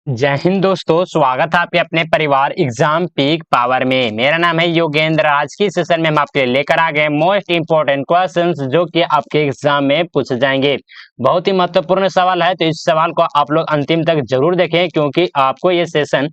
जय हिंद दोस्तों, स्वागत है आपके अपने परिवार एग्जाम पीक पावर में। मेरा नाम है योगेंद्र। आज की सेशन में हम आपके लिए लेकर आ गए मोस्ट इंपोर्टेंट क्वेश्चंस जो कि आपके एग्जाम में पूछे जाएंगे। बहुत ही महत्वपूर्ण सवाल है, तो इस सवाल को आप लोग अंतिम तक जरूर देखें, क्योंकि आपको ये सेशन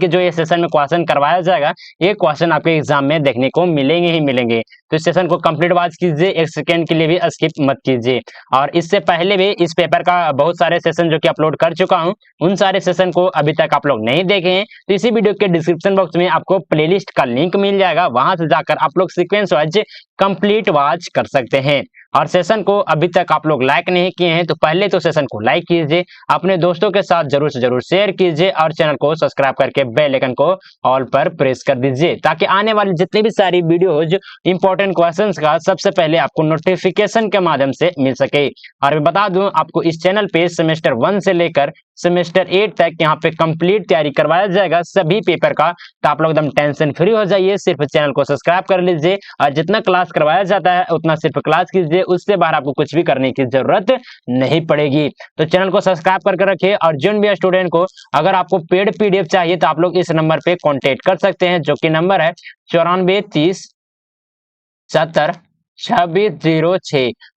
जो ये सेशन में क्वेश्चन करवाया जाएगा, ये क्वेश्चन आपके एग्जाम में देखने को मिलेंगे ही मिलेंगे। तो इस सेशन को कंप्लीट वॉच कीजिए, एक सेकेंड के लिए भी स्किप मत कीजिए। और इससे पहले भी इस पेपर का बहुत सारे सेशन जो कि अपलोड कर चुका हूँ, उन सारे सेशन को अभी तक आप लोग नहीं देखे हैं तो इसी वीडियो के डिस्क्रिप्शन बॉक्स में आपको प्लेलिस्ट का लिंक मिल जाएगा, वहां से जाकर आप लोग सीक्वेंस वाइज कंप्लीट वॉच कर सकते हैं। और सेशन को अभी तक आप लोग लाइक नहीं किए हैं तो पहले तो सेशन को लाइक कीजिए, अपने दोस्तों के साथ जरूर से जरूर शेयर कीजिए और चैनल को सब्सक्राइब करके बेल आइकन को ऑल पर प्रेस कर दीजिए, ताकि आने वाली जितनी भी सारी वीडियोज इंपॉर्टेंट क्वेश्चंस का सबसे पहले आपको नोटिफिकेशन के माध्यम से मिल सके। और मैं बता दूं, आपको इस चैनल पे सेमेस्टर 1 से लेकर सेमेस्टर 8 तक यहाँ पे कंप्लीट तैयारी करवाया जाएगा सभी पेपर का। तो आप लोग एकदम टेंशन फ्री हो जाइए, सिर्फ चैनल को सब्सक्राइब कर लीजिए और जितना क्लास करवाया जाता है उतना सिर्फ क्लास कीजिए, उससे बाहर आपको कुछ भी करने की जरूरत नहीं पड़ेगी। तो चैनल को सब्सक्राइब करके रखिए। और जिन भी स्टूडेंट को अगर आपको पेड पीडीएफ चाहिए तो आप लोग इस नंबर पे कॉन्टेक्ट कर सकते हैं, जो कि नंबर है 9430702606।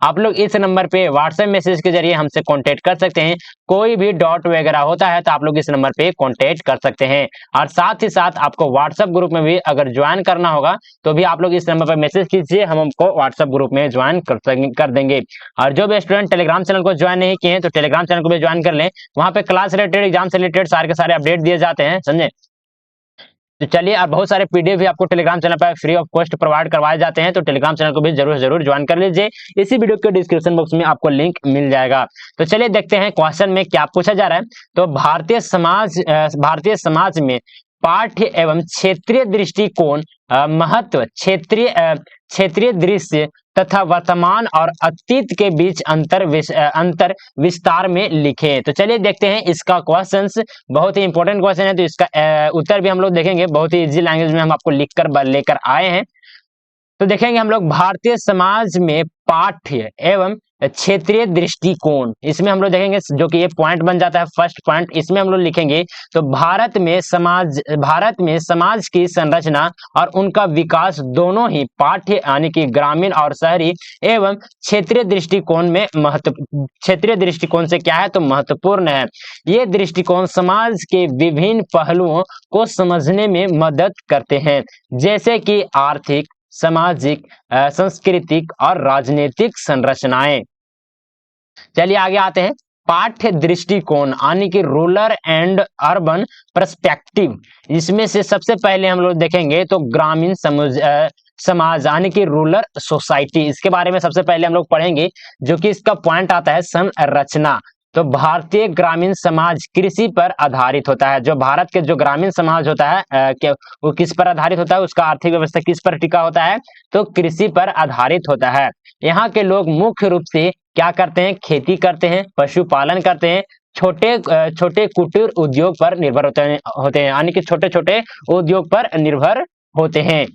आप लोग इस नंबर पे व्हाट्सएप मैसेज के जरिए हमसे कांटेक्ट कर सकते हैं। कोई भी डाउट वगैरह होता है तो आप लोग इस नंबर पे कांटेक्ट कर सकते हैं। और साथ ही साथ आपको व्हाट्सएप ग्रुप में भी अगर ज्वाइन करना होगा तो भी आप लोग इस नंबर पर मैसेज कीजिए, हम हमको व्हाट्सएप ग्रुप में ज्वाइन कर देंगे। और जो भी स्टूडेंट टेलीग्राम चैनल को ज्वाइन नहीं किए हैं तो टेलीग्राम चैनल को भी ज्वाइन कर लें, वहां पे क्लास रिलेटेड, एग्जाम से रिलेटेड सारे के सारे अपडेट दिए जाते हैं, समझे। तो चलिए, अब बहुत सारे पीडीएफ भी आपको टेलीग्राम चैनल पर फ्री ऑफ कॉस्ट प्रोवाइड करवाए जाते हैं, तो टेलीग्राम चैनल को भी जरूर जरूर ज्वाइन कर लीजिए। इसी वीडियो के डिस्क्रिप्शन बॉक्स में आपको लिंक मिल जाएगा। तो चलिए देखते हैं क्वेश्चन में क्या पूछा जा रहा है। तो भारतीय समाज में पाठ्य एवं क्षेत्रीय दृष्टिकोण, महत्व, क्षेत्रीय दृश्य तथा वर्तमान और अतीत के बीच अंतर विस्तार में लिखे। तो चलिए देखते हैं इसका क्वेश्चंस। बहुत ही इंपॉर्टेंट क्वेश्चन है, तो इसका उत्तर भी हम लोग देखेंगे। बहुत ही इजी लैंग्वेज में हम आपको लिखकर लेकर आए हैं। तो देखेंगे हम लोग भारतीय समाज में पाठ्य एवं क्षेत्रीय दृष्टिकोण, इसमें हम लोग देखेंगे जो कि ये पॉइंट बन जाता है फर्स्ट पॉइंट, इसमें हम लोग लिखेंगे। तो भारत में समाज की संरचना और उनका विकास दोनों ही पाठ्य यानी कि ग्रामीण और शहरी एवं क्षेत्रीय दृष्टिकोण से क्या है तो महत्वपूर्ण है। ये दृष्टिकोण समाज के विभिन्न पहलुओं को समझने में मदद करते हैं, जैसे कि आर्थिक, सामाजिक, सांस्कृतिक और राजनीतिक संरचनाएं। चलिए आगे आते हैं। पाठ्य दृष्टिकोण यानी कि रूरल एंड अर्बन पर्सपेक्टिव, इसमें से सबसे पहले हम लोग देखेंगे तो ग्रामीण समाज यानी कि रूरल सोसाइटी, इसके बारे में सबसे पहले हम लोग पढ़ेंगे, जो कि इसका पॉइंट आता है संरचना। तो भारतीय ग्रामीण समाज कृषि पर आधारित होता है। जो भारत के जो ग्रामीण समाज होता है वो किस पर आधारित होता है, उसका आर्थिक व्यवस्था किस पर टिका होता है तो कृषि पर आधारित होता है। यहाँ के लोग मुख्य रूप से क्या करते हैं, खेती करते हैं, पशुपालन करते हैं, छोटे छोटे कुटीर उद्योग पर निर्भर होते हैं यानी कि छोटे छोटे उद्योग पर निर्भर होते हैं।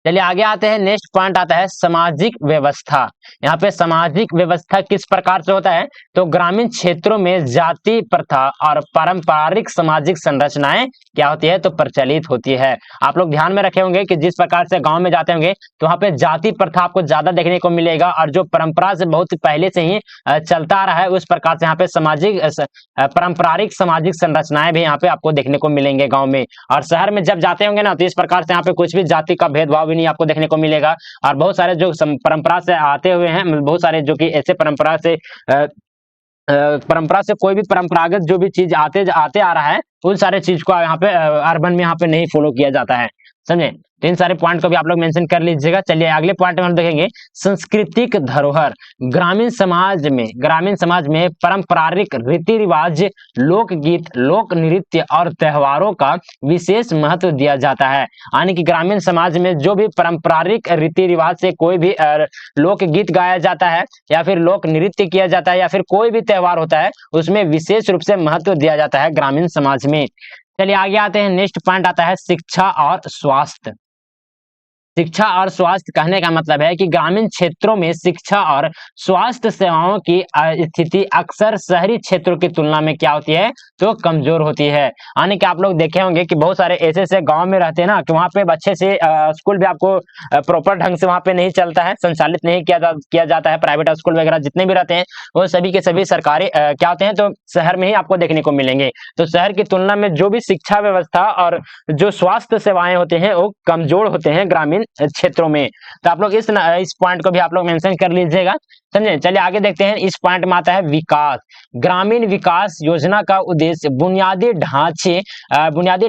चलिए आगे आते हैं। नेक्स्ट पॉइंट आता है सामाजिक व्यवस्था। यहाँ पे सामाजिक व्यवस्था किस प्रकार से होता है तो ग्रामीण क्षेत्रों में जाति प्रथा और पारंपरिक सामाजिक संरचनाएं क्या होती है तो प्रचलित होती है। आप लोग ध्यान में रखे होंगे कि जिस प्रकार से गांव में जाते होंगे तो वहाँ पे जाति प्रथा आपको ज्यादा देखने को मिलेगा, और जो परंपरा से बहुत पहले से ही चलता आ रहा है उस प्रकार से यहाँ पे पारंपरिक सामाजिक संरचनाएं भी यहाँ पे आपको देखने को मिलेंगे गाँव में। और शहर में जब जाते होंगे ना तो इस प्रकार से यहाँ पे कुछ भी जाति का भेदभाव नहीं आपको देखने को मिलेगा। और बहुत सारे जो परंपरा से आते हुए हैं, बहुत सारे जो कि ऐसे परंपरा से कोई भी परंपरागत जो भी चीज आते आ रहा है, उन सारे चीज को यहाँ पे अर्बन में यहाँ पे नहीं फॉलो किया जाता है, समझे। तो इन सारे पॉइंट को भी आप लोग मेंशन कर लीजिएगा। चलिए अगले पॉइंट में हम देखेंगे सांस्कृतिक धरोहर। ग्रामीण समाज में पारंपरिक रीति रिवाज, लोकगीत, लोक नृत्य और त्योहारों का विशेष महत्व दिया जाता है। यानी कि ग्रामीण समाज में जो भी पारंपरिक रीति रिवाज से कोई भी लोकगीत गाया जाता है या फिर लोक नृत्य किया जाता है या फिर कोई भी त्योहार होता है, उसमें विशेष रूप से महत्व दिया जाता है ग्रामीण समाज में। चलिए आगे आते हैं। नेक्स्ट पॉइंट आता है शिक्षा और स्वास्थ्य। शिक्षा और स्वास्थ्य कहने का मतलब है कि ग्रामीण क्षेत्रों में शिक्षा और स्वास्थ्य सेवाओं की स्थिति अक्सर शहरी क्षेत्रों की तुलना में क्या होती है, तो कमजोर होती है। यानी कि आप लोग देखे होंगे कि बहुत सारे ऐसे ऐसे गांव में रहते हैं ना कि वहाँ पे अच्छे से स्कूल भी आपको प्रॉपर ढंग से वहाँ पे नहीं चलता है, संचालित नहीं किया जाता है। प्राइवेट स्कूल वगैरह जितने भी रहते हैं वो सभी के सभी सरकारी क्या होते हैं, तो शहर में ही आपको देखने को मिलेंगे। तो शहर की तुलना में जो भी शिक्षा व्यवस्था और जो स्वास्थ्य सेवाएं होते हैं वो कमजोर होते हैं ग्रामीण क्षेत्रों में। तो आप लोग इस पॉइंट को भी आप लोग मेंशन कर लीजिएगा, समझे। चलिए आगे देखते हैं। इस पॉइंट में आता है विकास। ग्रामीण विकास योजना का उद्देश्य बुनियादी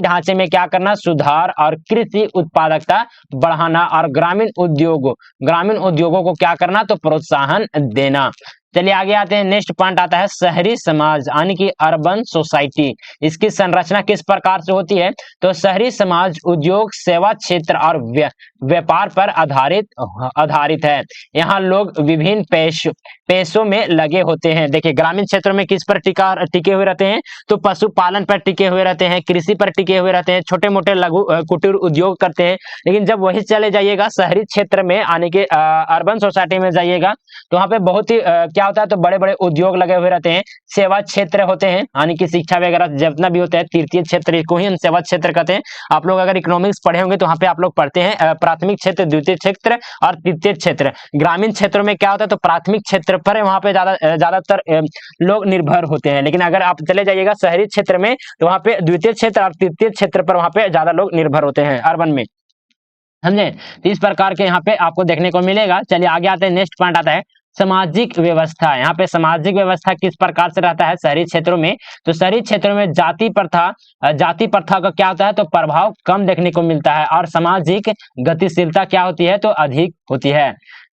ढांचे में क्या करना, सुधार और कृषि उत्पादकता बढ़ाना और ग्रामीण उद्योगों को क्या करना, तो प्रोत्साहन देना। चलिए आगे आते हैं। नेक्स्ट पॉइंट आता है शहरी समाज यानी कि अर्बन सोसाइटी। इसकी संरचना किस प्रकार से होती है, तो शहरी समाज उद्योग, सेवा क्षेत्र और व्यापार पर आधारित है। यहाँ लोग विभिन्न पेशों में लगे होते हैं। देखिए ग्रामीण क्षेत्रों में किस पर टिके हुए रहते हैं, तो पशुपालन पर टिके हुए रहते हैं, कृषि पर टिके हुए रहते हैं, छोटे मोटे लघु कुटीर उद्योग करते हैं। लेकिन जब वही चले जाइएगा शहरी क्षेत्र में यानी कि अर्बन सोसाइटी में जाइएगा तो वहाँ पे बहुत ही क्या होता है, तो बड़े बड़े उद्योग लगे हुए रहते हैं, सेवा क्षेत्र होते हैं यानी कि शिक्षा वगैरह जितना भी होता है तृतीय क्षेत्र को ही हम सेवा क्षेत्र कहते हैं। आप लोग अगर इकोनॉमिक्स पढ़े होंगे तो वहाँ पे आप लोग पढ़ते हैं प्राथमिक क्षेत्र, द्वितीय क्षेत्र और तृतीय क्षेत्र। ग्रामीण क्षेत्रों में क्या होता है, तो प्राथमिक क्षेत्र पर वहाँ पे ज्यादातर लोग निर्भर होते हैं। लेकिन अगर आप चले जाइएगा शहरी क्षेत्र में तो वहाँ पे द्वितीय क्षेत्र और तृतीय क्षेत्र पर वहाँ पे ज्यादा लोग निर्भर होते हैं अर्बन में, समझे। तो इस प्रकार के यहाँ पे आपको देखने को मिलेगा। चलिए आगे आते हैं। नेक्स्ट पॉइंट आता है सामाजिक व्यवस्था। यहाँ पे सामाजिक व्यवस्था किस प्रकार से रहता है शहरी क्षेत्रों में, तो शहरी क्षेत्रों में जाति प्रथा का क्या होता है, तो प्रभाव कम देखने को मिलता है और सामाजिक गतिशीलता क्या होती है, तो अधिक होती है।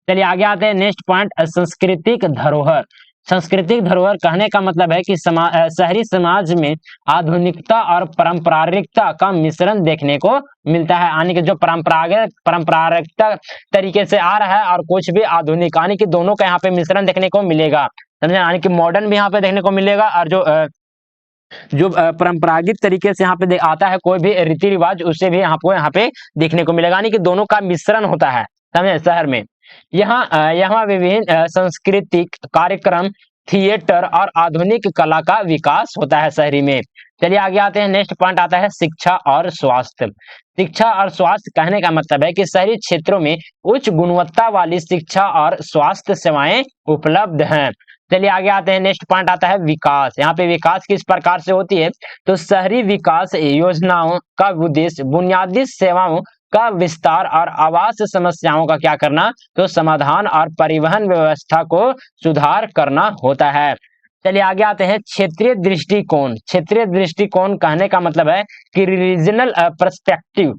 चलिए आगे आते हैं। नेक्स्ट पॉइंट सांस्कृतिक धरोहर। सांस्कृतिक धरोहर कहने का मतलब है कि शहरी समाज में आधुनिकता और पारंपरिकता का मिश्रण देखने को मिलता है। यानी कि जो पारंपरिकता तरीके से आ रहा है और कुछ भी आधुनिक, यानी कि दोनों का यहाँ पे मिश्रण देखने को मिलेगा, समझे। यानी कि मॉडर्न भी यहाँ पे देखने को मिलेगा और जो परंपरागत तरीके से यहाँ पे आता है कोई भी रीति रिवाज, उससे भी आपको यहाँ पे देखने को मिलेगा। यानी कि दोनों का मिश्रण होता है, समझे, शहर में। यहाँ विभिन्न सांस्कृतिक कार्यक्रम, थिएटर और आधुनिक कला का विकास होता है शहरी में। चलिए आगे आते हैं। नेक्स्ट पॉइंट आता है शिक्षा और स्वास्थ्य। शिक्षा और स्वास्थ्य कहने का मतलब है कि शहरी क्षेत्रों में उच्च गुणवत्ता वाली शिक्षा और स्वास्थ्य सेवाएं उपलब्ध हैं। चलिए आगे आते हैं। नेक्स्ट पॉइंट आता है विकास। यहाँ पे विकास किस प्रकार से होती है, तो शहरी विकास योजनाओं का उद्देश्य बुनियादी सेवाओं का विस्तार और आवास समस्याओं का क्या करना, तो समाधान और परिवहन व्यवस्था को सुधार करना होता है। चलिए आगे आते हैं। क्षेत्रीय दृष्टिकोण। क्षेत्रीय दृष्टिकोण कहने का मतलब है कि रीजनल पर्सपेक्टिव।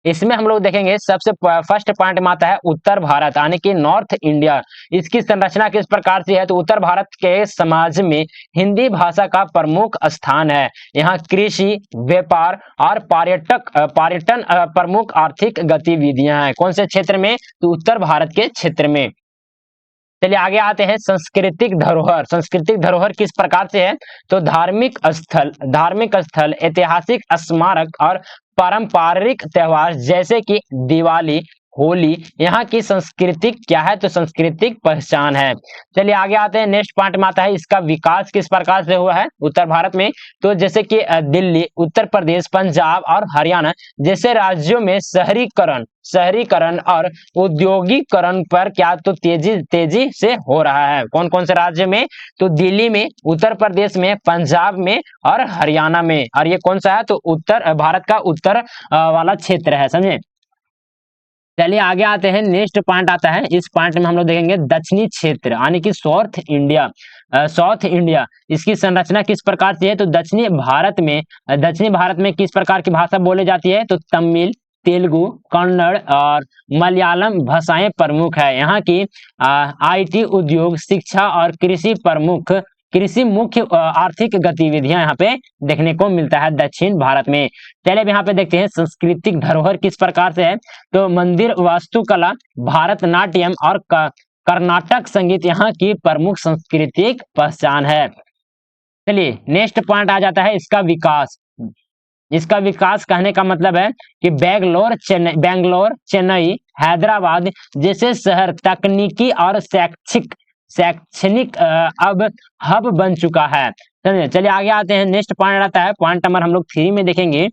इसमें हम लोग देखेंगे सबसे फर्स्ट पॉइंट में आता है उत्तर भारत यानी कि नॉर्थ इंडिया। इसकी संरचना किस प्रकार से है, तो उत्तर भारत के समाज में हिंदी भाषा का प्रमुख स्थान है। यहाँ कृषि, व्यापार और पर्यटन प्रमुख आर्थिक गतिविधियां हैं। कौन से क्षेत्र में, तो उत्तर भारत के क्षेत्र में। चलिए आगे आते हैं। सांस्कृतिक धरोहर। सांस्कृतिक धरोहर किस प्रकार से है, तो धार्मिक स्थल, ऐतिहासिक स्मारक और पारंपरिक त्योहार जैसे कि दिवाली, होली यहाँ की सांस्कृतिक क्या है, तो सांस्कृतिक पहचान है। चलिए आगे आते हैं। नेक्स्ट पॉइंट में आता है इसका विकास किस प्रकार से हुआ है उत्तर भारत में, तो जैसे कि दिल्ली, उत्तर प्रदेश, पंजाब और हरियाणा जैसे राज्यों में शहरीकरण और औद्योगिकरण पर क्या, तो तेजी से हो रहा है। कौन कौन से राज्य में, तो दिल्ली में, उत्तर प्रदेश में, पंजाब में और हरियाणा में। और ये कौन सा है, तो उत्तर भारत का उत्तर वाला क्षेत्र है, समझे। चलिए आगे आते हैं। नेक्स्ट पॉइंट आता है। इस पॉइंट में हम लोग देखेंगे दक्षिणी क्षेत्र यानी कि साउथ इंडिया। इसकी संरचना किस प्रकार से है, तो दक्षिणी भारत में किस प्रकार की भाषा बोली जाती है, तो तमिल, तेलुगु, कन्नड़ और मलयालम भाषाएं प्रमुख है। यहाँ की IT उद्योग, शिक्षा और कृषि मुख्य आर्थिक गतिविधियां यहाँ पे देखने को मिलता है दक्षिण भारत में। चलिए अब यहाँ पे देखते हैं सांस्कृतिक धरोहर किस प्रकार से है, तो मंदिर, वास्तुकला, भारतनाट्यम और कर्नाटक संगीत यहाँ की प्रमुख सांस्कृतिक पहचान है। चलिए नेक्स्ट पॉइंट आ जाता है इसका विकास। इसका विकास कहने का मतलब है कि बेंगलोर, चेन्नई, हैदराबाद जैसे शहर तकनीकी और शैक्षणिक अब हब बन चुका है। चलिए आगे आते हैं। नेक्स्ट पॉइंट आता है, पॉइंट नंबर हम लोग 3 में देखेंगे,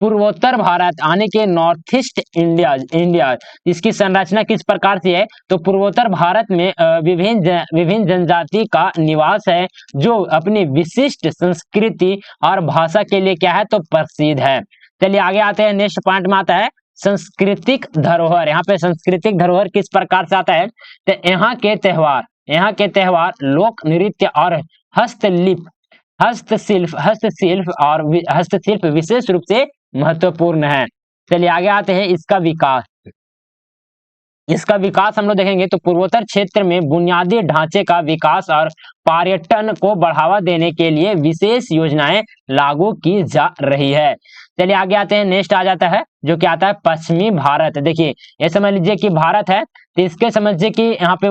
पूर्वोत्तर भारत आने के नॉर्थ ईस्ट इंडिया इसकी संरचना किस प्रकार से है? तो पूर्वोत्तर भारत में विभिन्न जनजाति का निवास है जो अपनी विशिष्ट संस्कृति और भाषा के लिए क्या है? तो प्रसिद्ध है। चलिए आगे आते हैं। नेक्स्ट पॉइंट में आता है सांस्कृतिक धरोहर। यहाँ पे सांस्कृतिक धरोहर किस प्रकार से आता है? तो यहाँ के त्योहार लोक नृत्य और हस्तशिल्प विशेष रूप से महत्वपूर्ण है। चलिए आगे आते हैं। इसका विकास हम लोग देखेंगे तो पूर्वोत्तर क्षेत्र में बुनियादी ढांचे का विकास और पर्यटन को बढ़ावा देने के लिए विशेष योजनाएं लागू की जा रही है। चलिए आगे आते हैं। नेक्स्ट आ जाता है जो कि आता है पश्चिमी भारत। देखिए ये समझ लीजिए कि भारत है, तो इसके समझिए कि यहाँ पे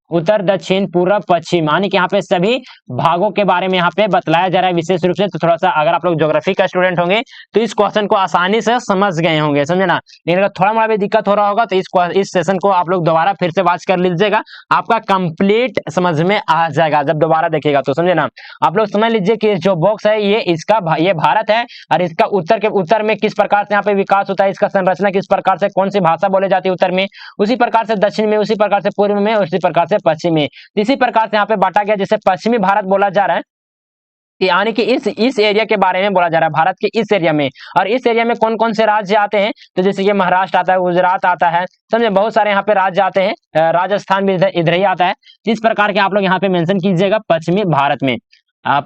उत्तर दक्षिण पूर्व पश्चिम यानी कि यहाँ पे सभी भागों के बारे में यहाँ पे बतलाया जा रहा है विशेष रूप से। तो थोड़ा सा अगर आप लोग ज्योग्राफी का स्टूडेंट होंगे तो इस क्वेश्चन को आसानी से समझ गए होंगे, समझे ना। लेकिन अगर थोड़ा मोड़ा भी दिक्कत हो रहा होगा तो इस सेशन को आप लोग दोबारा फिर से वॉच कर लीजिएगा, आपका कंप्लीट समझ में आ जाएगा जब दोबारा देखिएगा तो, समझे ना। आप लोग समझ लीजिए कि जो बॉक्स है ये भारत है और इसका उत्तर में किस प्रकार से यहाँ पे विकास होता है, इसका संरचना किस प्रकार से, कौन सी भाषा बोले जाती है उत्तर में, उसी प्रकार से दक्षिण में, उसी प्रकार से पूर्व में, उसी प्रकार से पश्चिम में, इसी प्रकार से यहाँ पे बांटा गया। जैसे पश्चिमी भारत बोला जा रहा है यानी कि इस एरिया के बारे में बोला जा रहा है, भारत के इस एरिया में। और इस एरिया में कौन कौन से राज्य आते हैं? तो जैसे कि महाराष्ट्र आता है, गुजरात आता है, समझे, बहुत सारे यहाँ पे राज्य आते हैं, राजस्थान भी इधर ही आता है। इस प्रकार के आप लोग यहाँ पे मेंशन कीजिएगा पश्चिमी भारत में।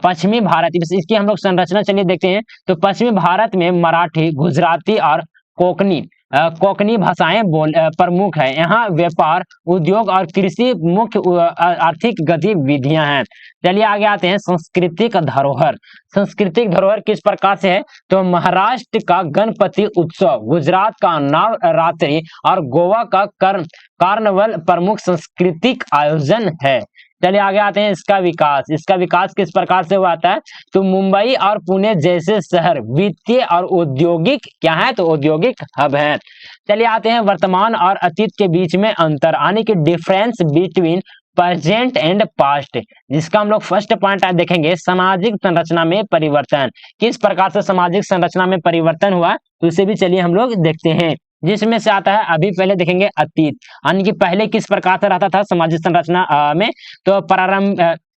पश्चिमी भारत इसकी हम लोग संरचना चलिए देखते हैं। तो पश्चिमी भारत में मराठी, गुजराती और कोंकणी भाषाएं प्रमुख है। यहाँ व्यापार, उद्योग और कृषि मुख्य आर्थिक गतिविधियां हैं। चलिए आगे आते हैं। सांस्कृतिक धरोहर किस प्रकार से है? तो महाराष्ट्र का गणपति उत्सव, गुजरात का नवरात्रि और गोवा का कार्निवल प्रमुख सांस्कृतिक आयोजन है। चलिए आगे आते हैं। इसका विकास किस प्रकार से हुआ है? तो मुंबई और पुणे जैसे शहर वित्तीय और औद्योगिक क्या है? तो औद्योगिक हब है। चलिए आते हैं वर्तमान और अतीत के बीच में अंतर यानी कि difference between present and past, जिसका हम लोग फर्स्ट पॉइंट देखेंगे सामाजिक संरचना में परिवर्तन। किस प्रकार से सामाजिक संरचना में परिवर्तन हुआ तो उसे भी चलिए हम लोग देखते हैं। जिसमें से आता है अभी पहले देखेंगे अतीत यानी कि पहले किस प्रकार से रहता था सामाजिक संरचना में। तो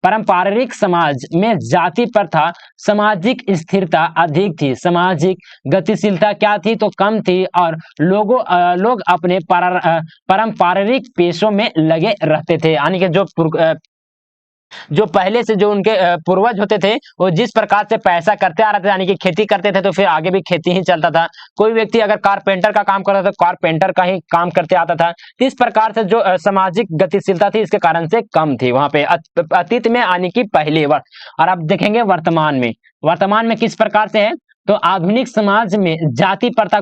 पारंपरिक समाज में जाति प्रथा, सामाजिक स्थिरता अधिक थी, सामाजिक गतिशीलता क्या थी? तो कम थी और लोग अपने पारंपरिक पेशों में लगे रहते थे। यानी कि जो पहले से जो उनके पूर्वज होते थे वो जिस प्रकार से पैसा करते आ रहे थे यानी कि खेती करते थे तो फिर आगे भी खेती ही चलता था। कोई व्यक्ति अगर कारपेंटर का काम करता था तो कारपेंटर का ही काम करते आता था। इस प्रकार से जो सामाजिक गतिशीलता थी इसके कारण से कम थी वहां पे अतीत में आने की पहले और अब देखेंगे वर्तमान में किस प्रकार से है? तो आधुनिक समाज में जाति प्रथा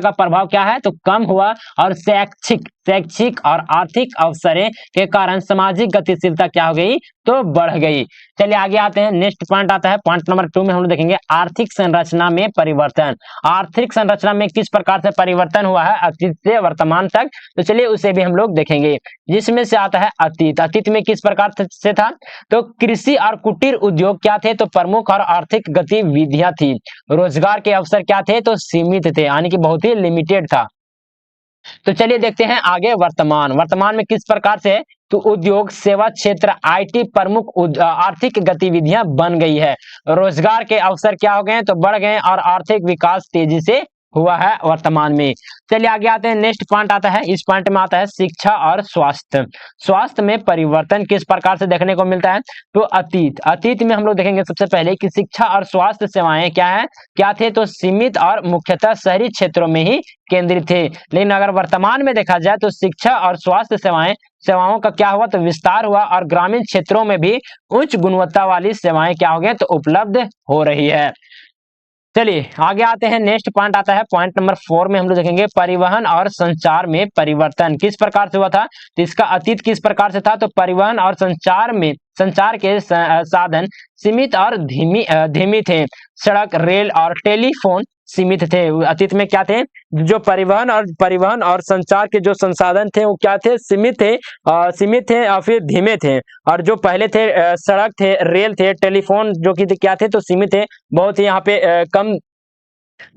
का प्रभाव क्या है? तो कम हुआ और शैक्षिक और आर्थिक अवसरों के कारण सामाजिक गतिशीलता क्या हो गई? तो बढ़ गई। चलिए आगे आते हैं। नेक्स्ट पॉइंट आता है पॉइंट नंबर 2 में हम लोग देखेंगे आर्थिक संरचना में परिवर्तन। आर्थिक संरचना में किस प्रकार से परिवर्तन हुआ है अतीत से वर्तमान तक, तो चलिए उसे भी हम लोग देखेंगे। जिसमें से आता है अतीत में किस प्रकार से था? तो कृषि और कुटीर उद्योग क्या थे? तो प्रमुख और आर्थिक गतिविधियां थी। रोजगार के अवसर क्या थे? तो सीमित थे यानी कि बहुत ही लिमिटेड था। तो चलिए देखते हैं आगे वर्तमान में किस प्रकार से है? तो उद्योग, सेवा क्षेत्र, आईटी प्रमुख आर्थिक गतिविधियां बन गई है। रोजगार के अवसर क्या हो गए? तो बढ़ गए और आर्थिक विकास तेजी से हुआ है वर्तमान में। चलिए आगे आते हैं। नेक्स्ट पॉइंट आता है, इस पॉइंट में आता है शिक्षा और स्वास्थ्य में परिवर्तन किस प्रकार से देखने को मिलता है? तो अतीत में हम लोग देखेंगे सबसे पहले कि शिक्षा और स्वास्थ्य सेवाएं क्या थे? तो सीमित और मुख्यतः शहरी क्षेत्रों में ही केंद्रित थे। लेकिन अगर वर्तमान में देखा जाए तो शिक्षा और स्वास्थ्य सेवाओं का क्या हुआ? तो विस्तार हुआ और ग्रामीण क्षेत्रों में भी उच्च गुणवत्ता वाली सेवाएं क्या हो गई? तो उपलब्ध हो रही है। चलिए आगे आते हैं। नेक्स्ट पॉइंट आता है पॉइंट नंबर 4 में हम लोग देखेंगे परिवहन और संचार में परिवर्तन किस प्रकार से हुआ था? तो इसका अतीत किस प्रकार से था? तो परिवहन और संचार में संचार के साधन सीमित और धीमी थे। सड़क, रेल और टेलीफोन सीमित थे। अतीत में क्या थे, जो परिवहन और संचार के जो संसाधन थे वो क्या थे, सीमित थे और फिर धीमे थे। और जो पहले थे सड़क थे, रेल थे, टेलीफोन जो कि क्या थे, तो सीमित थे, बहुत ही यहाँ पे कम,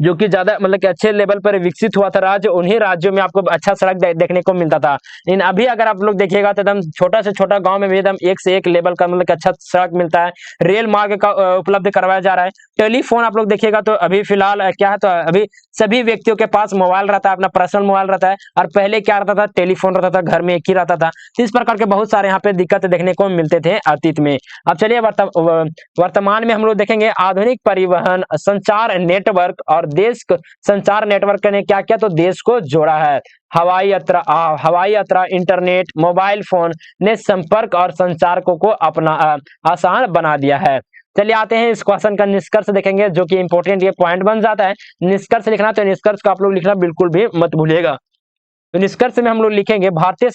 जो कि ज्यादा मतलब कि अच्छे लेवल पर विकसित हुआ था राज्य, उन्हीं राज्यों में आपको अच्छा सड़क देखने को मिलता था। लेकिन अभी अगर आप लोग देखिएगा तो एकदम छोटा से छोटा गांव में भी एकदम एक से एक लेवल का मतलब कि अच्छा सड़क मिलता है। रेल मार्ग का उपलब्ध करवाया जा रहा है। टेलीफोन आप लोग देखिएगा तो अभी फिलहाल क्या है, तो अभी सभी व्यक्तियों के पास मोबाइल रहता है, अपना पर्सनल मोबाइल रहता है। और पहले क्या रहता था, टेलीफोन रहता था, घर में एक ही रहता था। तो इस प्रकार के बहुत सारे यहाँ पे दिक्कत देखने को मिलते थे अतीत में। अब चलिए वर्तमान में हम लोग देखेंगे आधुनिक परिवहन, संचार नेटवर्क और देश संचार नेटवर्क ने क्या किया, तो देश को जोड़ा है। हवाई यात्रा, इंटरनेट, मोबाइल फोन ने संपर्क और संचार को अपना आसान बना दिया है। चलिए आते हैं इस क्वेश्चन का निष्कर्ष देखेंगे, जो कि इंपॉर्टेंट ये पॉइंट बन जाता है। निष्कर्ष लिखना, तो निष्कर्ष को आप लोग लिखना बिल्कुल भी मत भूलिएगा। तो निष्कर्ष में हम लोग लिखेंगे भारतीय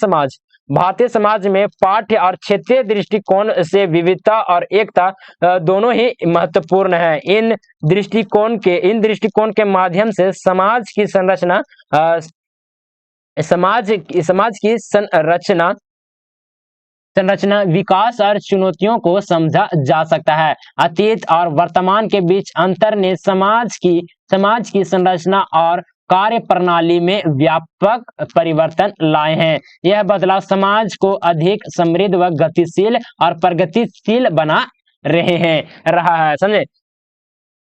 समाज में पाठ्य और क्षेत्रीय दृष्टिकोण से विविधता और एकता दोनों ही महत्वपूर्ण है। इन दृष्टिकोण के माध्यम से समाज की संरचना, विकास और चुनौतियों को समझा जा सकता है। अतीत और वर्तमान के बीच अंतर ने समाज की संरचना और कार्य प्रणाली में व्यापक परिवर्तन लाए हैं। यह बदलाव समाज को अधिक समृद्ध व गतिशील और प्रगतिशील बना रहा है। समझे?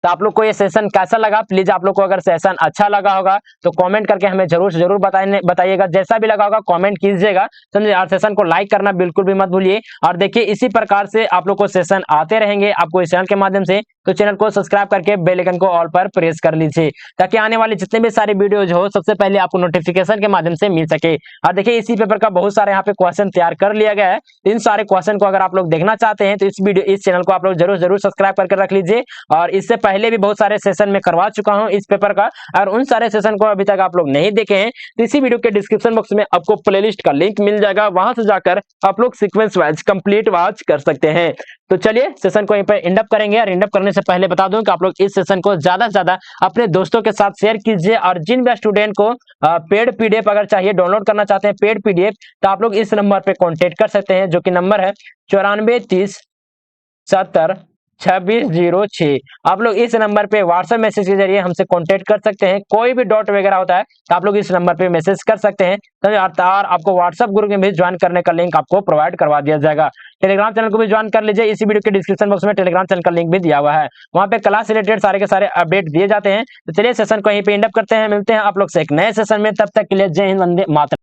तो आप लोग को ये सेशन कैसा लगा, प्लीज आप लोग को अगर सेशन अच्छा लगा होगा तो कमेंट करके हमें जरूर बताइएगा। जैसा भी लगा होगा कमेंट कीजिएगा, समझे। और सेशन को लाइक करना बिल्कुल भी मत भूलिए। और देखिए इसी प्रकार से आप लोग को सेशन आते रहेंगे आपको इस चैनल के माध्यम से। तो चैनल को सब्सक्राइब करके बेल आइकन को ऑल पर प्रेस कर लीजिए, ताकि आने वाले जितने भी सारे वीडियोज हो सबसे पहले आपको नोटिफिकेशन के माध्यम से मिल सके। और देखिए इसी पेपर का बहुत सारे यहाँ पे क्वेश्चन तैयार कर लिया गया है। इन सारे क्वेश्चन को अगर आप लोग देखना चाहते हैं तो इस चैनल को आप लोग जरूर सब्सक्राइब करके रख लीजिए। और इससे पहले भी बहुत सारे सेशन में करवा चुका हूं इस पेपर का, और उन सारे सेशन को अभी तक आप लोग नहीं देखे हैं तो इसी वीडियो के डिस्क्रिप्शन बॉक्स में आपको प्लेलिस्ट का लिंक मिल जाएगा, वहां से जाकर आप लोग सीक्वेंस वाइज कंप्लीट वॉच कर सकते हैं। तो चलिए सेशन को यहीं पर एंड अप करेंगे। और एंड अप करने से पहले बता दूं कि आप लोग इस सेशन को ज्यादा से ज्यादा अपने दोस्तों के साथ शेयर कीजिए। और जिन भी स्टूडेंट को पेड पीडीएफ अगर चाहिए, डाउनलोड करना चाहते हैं पेड पीडीएफ, तो आप लोग इस नंबर पे कांटेक्ट कर सकते हैं, जो कि नंबर है 9430702606। आप लोग इस नंबर पे व्हाट्सएप मैसेज के जरिए हमसे कांटेक्ट कर सकते हैं। कोई भी डाउट वगैरह होता है तो आप लोग इस नंबर पे मैसेज कर सकते हैं, और आपको व्हाट्सएप ग्रुप में भी ज्वाइन करने का लिंक आपको प्रोवाइड करवा दिया जाएगा। टेलीग्राम चैनल को भी ज्वाइन कर लीजिए, इसी वीडियो के डिस्क्रिप्शन बॉक्स में टेलीग्राम चैनल का लिंक भी दिया हुआ है, वहां पे क्लास रिलेटेड सारे के सारे अपडेट दिए जाते हैं। तो चलिए सेशन को यहीं पे एंड अप करते हैं, मिलते हैं आप लोग से एक नए सेशन में। तब तक के लिए जय हिंद, वंदे मातरम।